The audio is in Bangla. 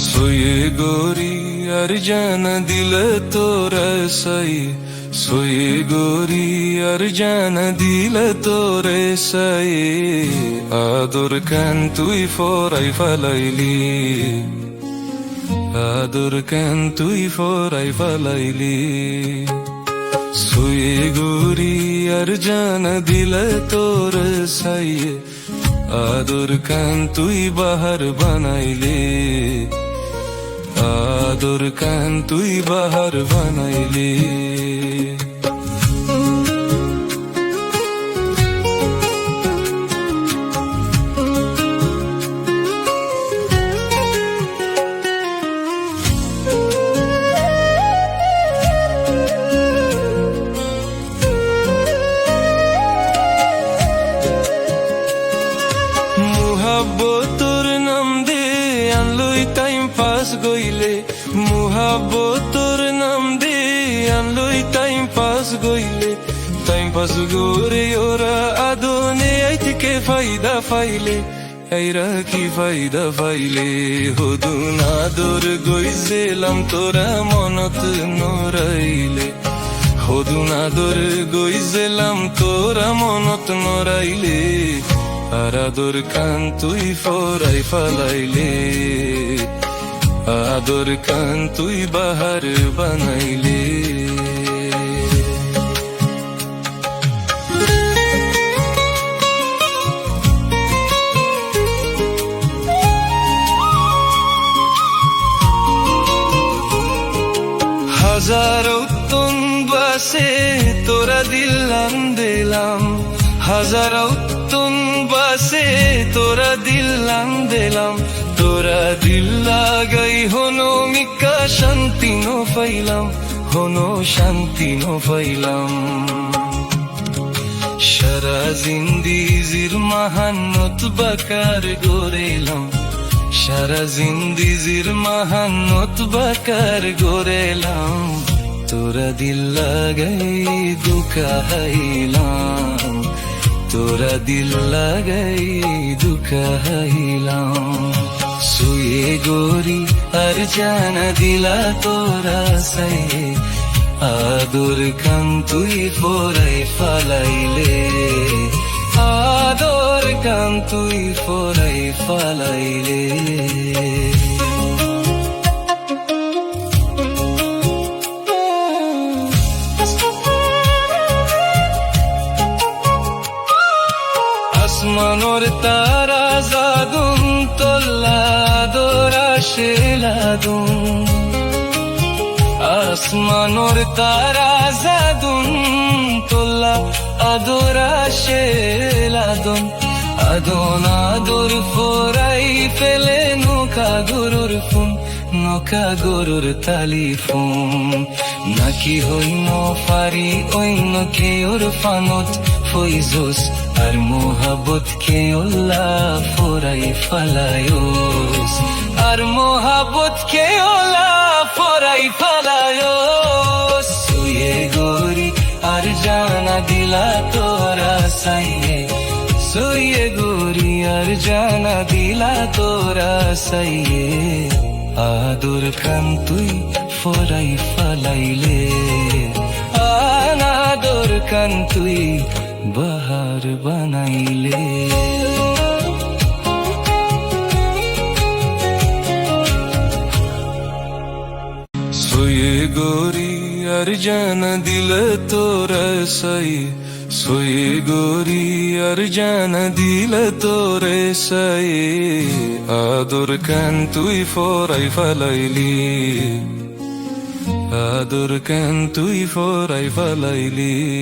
सोये गोरी अर्जान दिल तोरा साई सोये गोरी अर्जान दिल तोरे साई आदर कान तुई फोराई फालाइली आदर कान तुई फोराई फालाइली सोये गोरी अर्जान दिल तोरे साई आदर कान तुई बाहर बनाइले आदर कान तुई बाहर बनाइले মুহাব্বতর নাম দে আনলই টাইম পাস গইলে মুহাব্বতর নাম দে আনলই টাইম পাস গোরে ওরা আদনে আইতে ফায়দা ফাইলে আইরা কি ফায়দা ফাইলে হদুন আদর গইছিলাম তোরা মনত নরাইলে হদুন আদর গইছিলাম তোরা মনত নরাইলে আর আদর কান তুই ফরাই ফালাইলে আদর কান তুই বাহার বানাইলে হাজারো তুন বাসে তোরা দিলাম দিলাম হাজারো তুন বাসে তোরা দিলাম দিলাম তোরা দিল লাগাই হনো মিকা শান্তি নো পাইলাম হনো শান্তি নো পাইলাম সারা জিন্দিজির মাহান্নত বাকার গড়েলাম সারা জিন্দিজির মাহান্নত বাকার গড়েলাম তোরা দিল লাগাই দুঃখাইলাম তোরা দিল লাগাই দুঃখাইলাম সুয়ে গোরি আর জানা দিলা তোরা সাই আদর কান তুই ফোরাই ফালাইলে আদর কান তুই ফোরাই ফালাইলে আসমানোর তারা জাদুন তোল্লা দোরা শেলাদুন আসমানোর তারা জাদুন তোল্লা আদোরা শেলাদুন আদন আদর ফোরাই ফেলে নৌকা গরুর তালিফুন নাকি হইন ফারি অন্য কে ওর ফানত ফইজোস আর মোহাবত কে ওল্লা ফোরাই ফালায়োস আর মোহাবত কে ওল্লা ফোরাই ফালায়োস সুয়ে গোরি আর জানা দিলা তোরা সাইয়ে সুয়ে গোরি আর জানা দিলা তোরা সাইয়ে আদর কান তুই ফোরাই ফালাইলে আনাদর কান তুই বাহার বানাইলে সোয়ে গোরি আর জানা দিল তোরা সাই সোয়ে গোরি আর জানা দিল তোরে সাই আদর কান তুই ফরাই ফালাইলি আদর কান তুই ফরাই ফালাইলি